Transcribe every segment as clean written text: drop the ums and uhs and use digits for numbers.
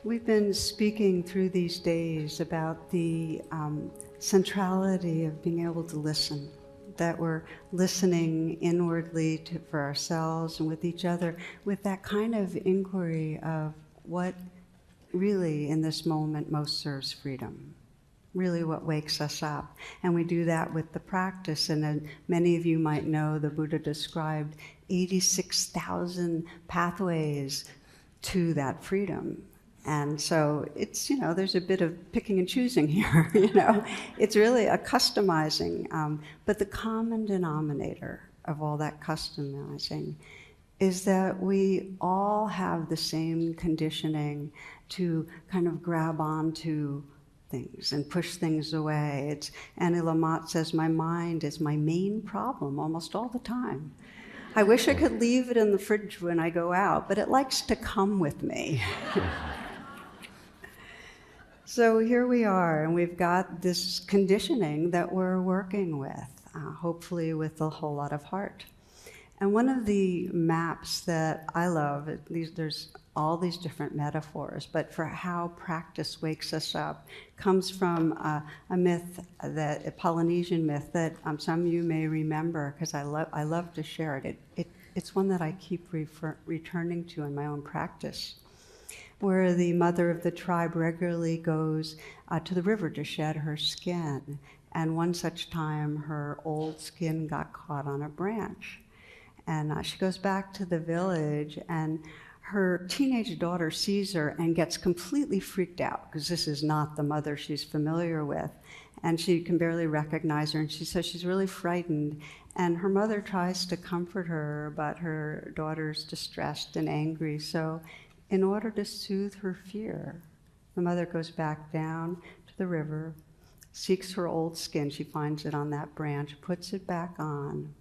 We've been speaking through these days about the centrality of being able to listen, that we're listening inwardly for ourselves and with each other, with that kind of inquiry of what really in this moment most serves freedom, really what wakes us up. And we do that with the practice. And then many of you might know the Buddha described 86,000 pathways to that freedom. And so it's, there's a bit of picking and choosing here, It's really a customizing. But the common denominator of all that customizing is that we all have the same conditioning to kind of grab onto things and push things away. Annie Lamott says, my mind is my main problem almost all the time. I wish I could leave it in the fridge when I go out, but it likes to come with me. So here we are, and we've got this conditioning that we're working with, hopefully with a whole lot of heart. And one of the maps that I love, there's all these different metaphors, but for how practice wakes us up, comes from a myth, a Polynesian myth that some of you may remember, because I love to share it. It's one that I keep returning to in my own practice, where the mother of the tribe regularly goes to the river to shed her skin. And one such time, her old skin got caught on a branch. And she goes back to the village, and her teenage daughter sees her and gets completely freaked out, because this is not the mother she's familiar with. And she can barely recognize her, and she says she's really frightened. And her mother tries to comfort her, but her daughter's distressed and angry. So in order to soothe her fear, the mother goes back down to the river, seeks her old skin, she finds it on that branch, puts it back on.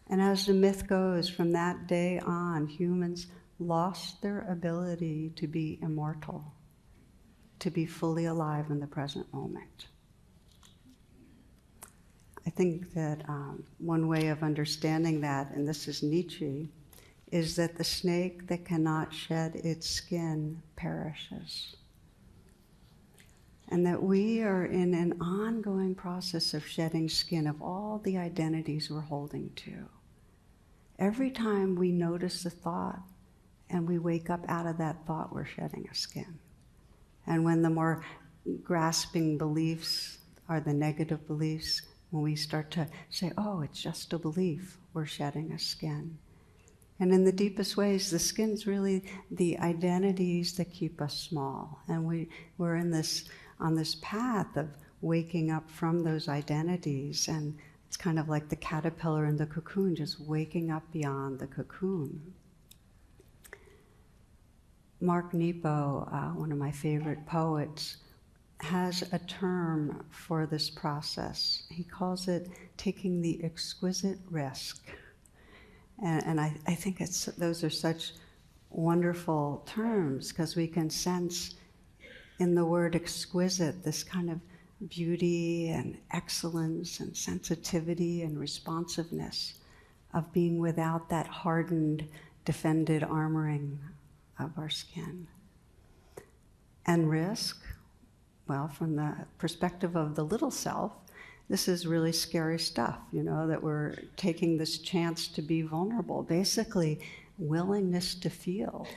And as the myth goes, from that day on, humans lost their ability to be immortal, to be fully alive in the present moment. I think that one way of understanding that, and this is Nietzsche, is that the snake that cannot shed its skin perishes. And that we are in an ongoing process of shedding skin of all the identities we're holding to. Every time we notice a thought and we wake up out of that thought, we're shedding a skin. And when the more grasping beliefs are the negative beliefs, when we start to say, oh, it's just a belief, we're shedding a skin. And in the deepest ways, the skin's really the identities that keep us small. And we're on this path of waking up from those identities. And it's kind of like the caterpillar in the cocoon, just waking up beyond the cocoon. Mark Nepo, one of my favorite poets, has a term for this process. He calls it taking the exquisite risk. And I think those are such wonderful terms, because we can sense in the word exquisite this kind of beauty and excellence and sensitivity and responsiveness of being without that hardened, defended armoring of our skin. And risk, well, from the perspective of the little self, this is really scary stuff, that we're taking this chance to be vulnerable, basically willingness to feel.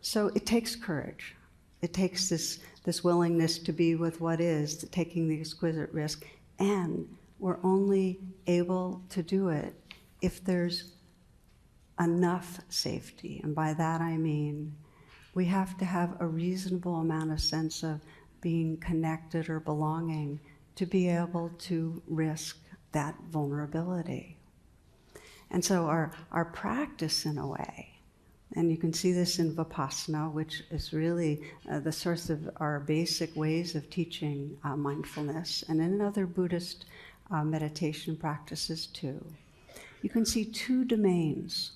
So it takes courage. It takes this willingness to be with what is, taking the exquisite risk, and we're only able to do it if there's enough safety. And by that I mean we have to have a reasonable amount of sense of being connected or belonging to be able to risk that vulnerability. And so our practice, in a way, and you can see this in Vipassana, which is really the source of our basic ways of teaching mindfulness, and in other Buddhist meditation practices too. You can see two domains,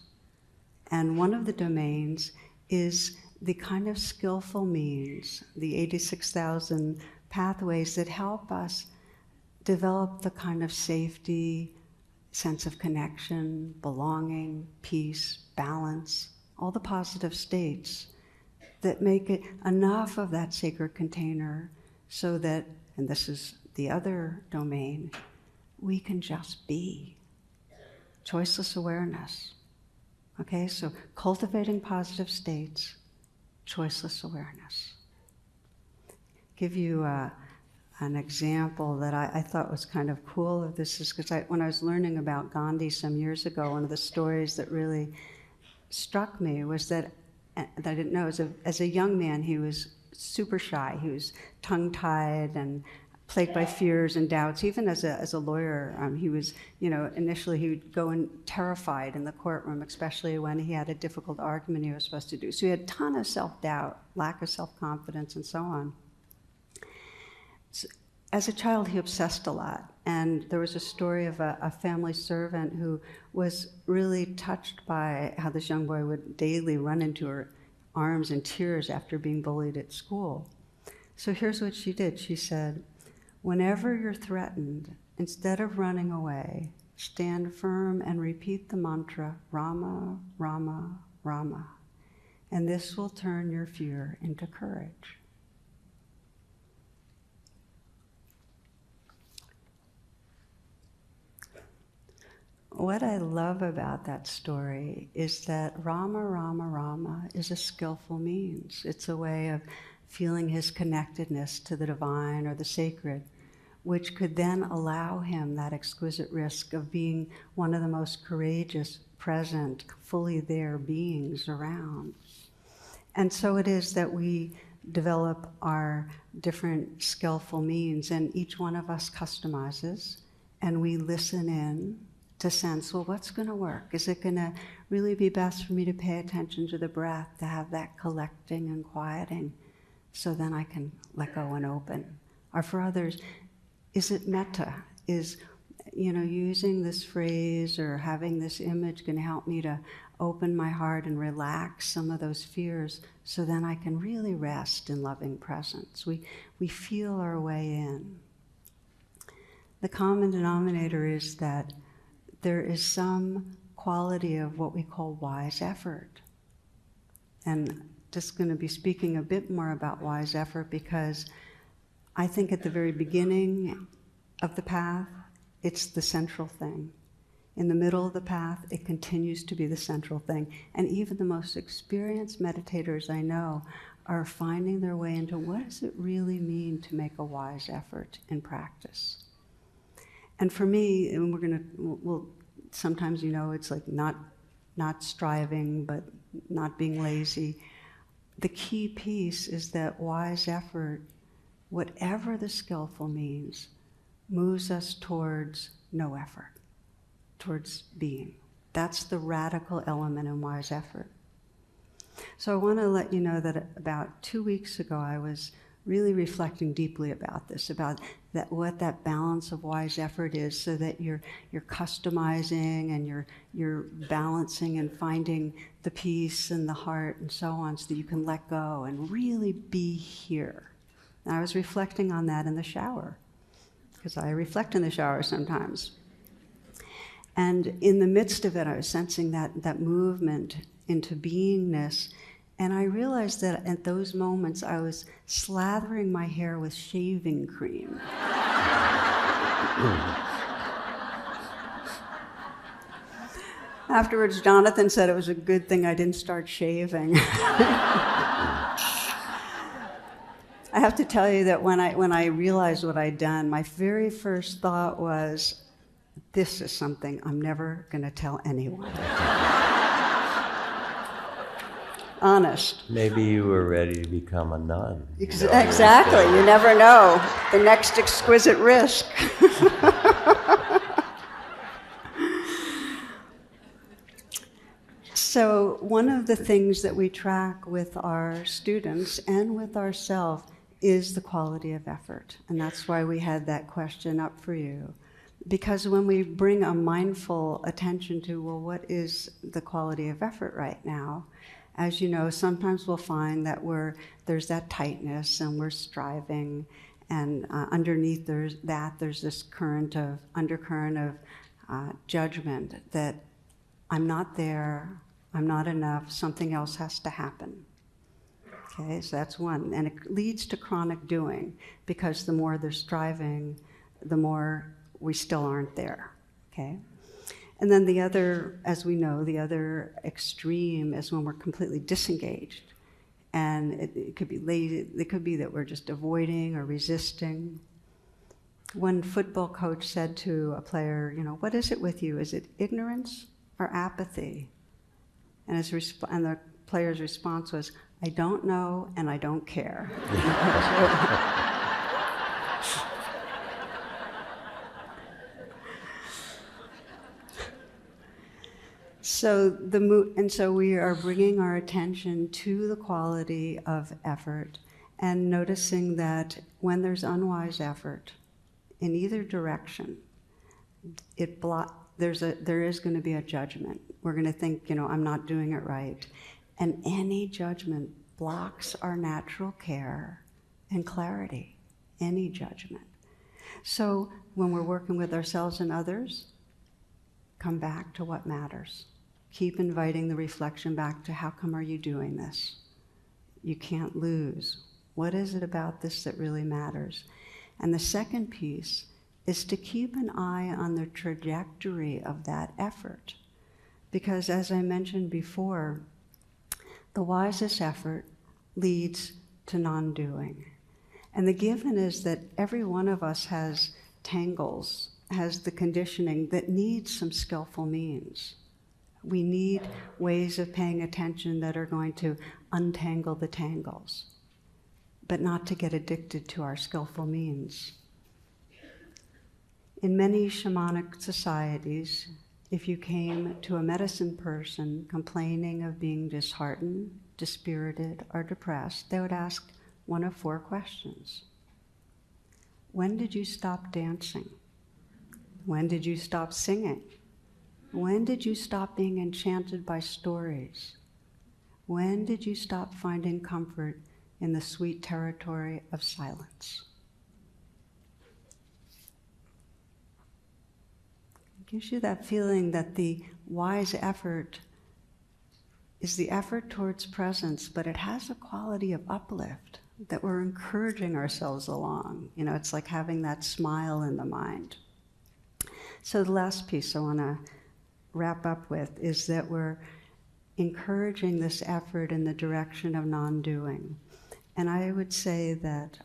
and one of the domains is the kind of skillful means, the 86,000 pathways that help us develop the kind of safety, sense of connection, belonging, peace, balance, all the positive states that make it enough of that sacred container so that, and this is the other domain, we can just be. Choiceless awareness. Okay, so cultivating positive states, choiceless awareness. Give you an example that I thought was kind of cool of this is because when I was learning about Gandhi some years ago, one of the stories that really struck me was that I didn't know, as a young man, he was super shy. He was tongue-tied and plagued by fears and doubts. Even as a lawyer, he was, initially he would go in terrified in the courtroom, especially when he had a difficult argument he was supposed to do. So he had a ton of self-doubt, lack of self-confidence, and so on. So, as a child, he obsessed a lot. And there was a story of a family servant who was really touched by how this young boy would daily run into her arms in tears after being bullied at school. So here's what she did. She said, "Whenever you're threatened, instead of running away, stand firm and repeat the mantra, Rama, Rama, Rama. And this will turn your fear into courage." What I love about that story is that Rama, Rama, Rama is a skillful means. It's a way of feeling his connectedness to the divine or the sacred, which could then allow him that exquisite risk of being one of the most courageous, present, fully there beings around. And so it is that we develop our different skillful means, and each one of us customizes, and we listen in to sense, well, what's going to work? Is it going to really be best for me to pay attention to the breath, to have that collecting and quieting, so then I can let go and open? Or for others, is it metta? Is, using this phrase or having this image going to help me to open my heart and relax some of those fears so then I can really rest in loving presence? We feel our way in. The common denominator is that there is some quality of what we call wise effort. And just going to be speaking a bit more about wise effort because I think at the very beginning of the path, it's the central thing. In the middle of the path, it continues to be the central thing. And even the most experienced meditators I know are finding their way into what does it really mean to make a wise effort in practice. And for me, and we'll sometimes, it's like not striving, but not being lazy. The key piece is that wise effort, whatever the skillful means, moves us towards no effort, towards being. That's the radical element in wise effort. So I want to let you know that about 2 weeks ago, I was really reflecting deeply about this, about what that balance of wise effort is, so that you're customizing and you're balancing and finding the peace and the heart and so on, so that you can let go and really be here. And I was reflecting on that in the shower, because I reflect in the shower sometimes. And in the midst of it, I was sensing that movement into beingness. And I realized that at those moments, I was slathering my hair with shaving cream. Afterwards, Jonathan said it was a good thing I didn't start shaving. I have to tell you that when I realized what I'd done, my very first thought was, this is something I'm never going to tell anyone. Honest. Maybe you were ready to become a nun. Exactly. You never know. The next exquisite risk. So one of the things that we track with our students and with ourselves is the quality of effort. And that's why we had that question up for you. Because when we bring a mindful attention to, well, what is the quality of effort right now? As you know, sometimes we'll find that there's that tightness and we're striving, and underneath there's this undercurrent of judgment that I'm not there, I'm not enough, something else has to happen. Okay, so that's one. And it leads to chronic doing, because the more they're striving, the more we still aren't there. Okay? And then the other, as we know, the other extreme is when we're completely disengaged. And it could be lazy, it could be that we're just avoiding or resisting. One football coach said to a player, what is it with you? Is it ignorance or apathy? And and the player's response was, I don't know and I don't care. So we are bringing our attention to the quality of effort and noticing that when there's unwise effort in either direction, there is going to be a judgment. We're going to think, I'm not doing it right. And any judgment blocks our natural care and clarity, any judgment. So when we're working with ourselves and others, come back to what matters. Keep inviting the reflection back to, how come are you doing this? You can't lose. What is it about this that really matters? And the second piece is to keep an eye on the trajectory of that effort. Because as I mentioned before, the wisest effort leads to non-doing. And the given is that every one of us has tangles, has the conditioning that needs some skillful means. We need ways of paying attention that are going to untangle the tangles, but not to get addicted to our skillful means. In many shamanic societies, if you came to a medicine person complaining of being disheartened, dispirited, or depressed, they would ask one of 4 questions. When did you stop dancing? When did you stop singing? When did you stop being enchanted by stories? When did you stop finding comfort in the sweet territory of silence? It gives you that feeling that the wise effort is the effort towards presence, but it has a quality of uplift, that we're encouraging ourselves along. It's like having that smile in the mind. So the last piece I want to wrap up with is that we're encouraging this effort in the direction of non-doing. And I would say that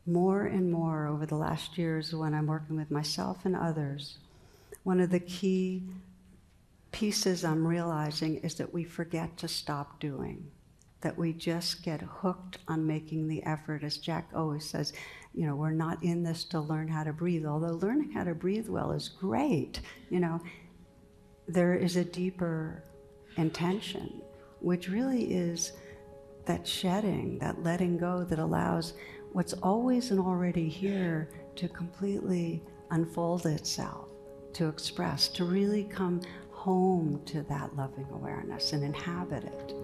more and more over the last years when I'm working with myself and others, one of the key pieces I'm realizing is that we forget to stop doing, that we just get hooked on making the effort. As Jack always says, we're not in this to learn how to breathe, although learning how to breathe well is great. There is a deeper intention, which really is that shedding, that letting go that allows what's always and already here to completely unfold itself, to express, to really come home to that loving awareness and inhabit it.